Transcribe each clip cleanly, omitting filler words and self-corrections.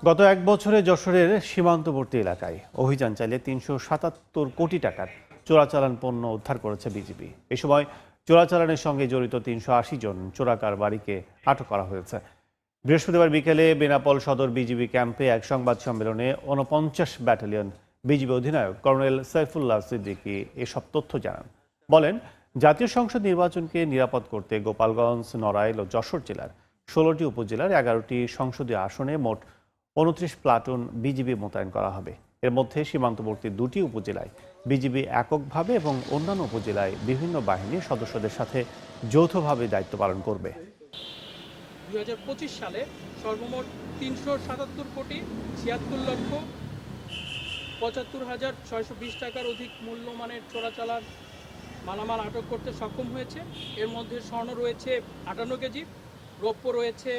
গত এক বছরে যশোরের সীমান্তবর্তী এলাকায় অভিযান চালিয়ে ৩৭৭ কোটি টাকার চোরাচালান পণ্য উদ্ধার করেছে বিজিবি। এ সময় চোরাচালানের সঙ্গে জড়িত ৩৮০ জন চোরাকারবারিকে আটক করা হয়েছে। বৃহস্পতিবার বিকেলে বেনাপোল সদর বিজিবি ক্যাম্পে এক সংবাদ সম্মেলনে ৪৯ ব্যাটালিয়ন বিজিবি অধিনায়ক কর্নেল সাইফুল্লাহ সিদ্দিকী এসব তথ্য জানান। বলেন, জাতীয় সংসদ নির্বাচনকে নিরাপদ করতে গোপালগঞ্জ, নড়াইল ও যশোর জেলার ১৬টি উপজেলার ১১টি সংসদীয় আসনে মোট ২৯ প্লাটুন বিজিবি মোতায়েন করা হবে। এর মধ্যে সীমান্তবর্তী ২টি উপজেলায় বিজিবি এককভাবে এবং অন্যান্য উপজেলায় বিভিন্ন বাহিনীর সদস্যদের সাথে যৌথভাবে দায়িত্ব পালন করবে। ২০২৫ সালে সর্বমোট ৩৭৭ কোটি ৭৬ লক্ষ ৭৫,৬২০ টাকার অধিক মূল্যমানের চোরাচালান মালামাল আটক করতে সক্ষম হয়েছে। এর মধ্যে স্বর্ণ রয়েছে ৫৮ কেজি, রৌপ্য রয়েছে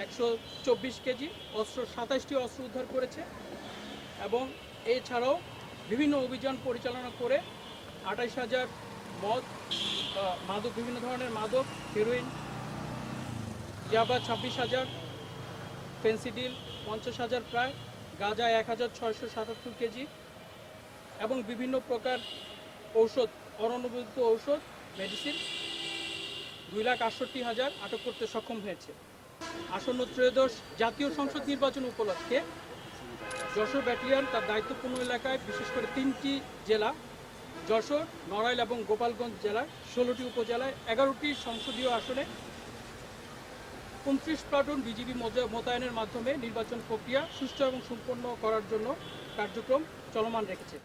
১২৪ কেজি, অস্ত্র ২৭টি অস্ত্র উদ্ধার করেছে এবং এছাড়াও বিভিন্ন অভিযান পরিচালনা করে ২৮,০০০ মাদক, বিভিন্ন ধরনের মাদক, হেরোইন, ইয়াবা ২৬,০০০, ফেন্সিডিল ৫০,০০০ প্রায়, গাঁজা ১,৬৭৭ কেজি এবং বিভিন্ন প্রকার ঔষধ, অননুমোদিত ঔষধ, মেডিসিন ২,৬৮,০০০ আটক করতে সক্ষম হয়েছে। আসন্ন ত্রয়োদশ জাতীয় সংসদ নির্বাচন উপলক্ষে যশোর ব্যাটালিয়ন তার দায়িত্বপূর্ণ এলাকায় বিশেষ করে ৩টি জেলা যশোর, নড়াইল এবং গোপালগঞ্জ জেলায় ১৬টি উপজেলায় ১১টি সংসদীয় আসনে ২৯ প্লাটুন বিজিবি মোতায়েনের মাধ্যমে নির্বাচন প্রক্রিয়া সুষ্ঠু এবং সম্পন্ন করার জন্য কার্যক্রম চলমান রেখেছে।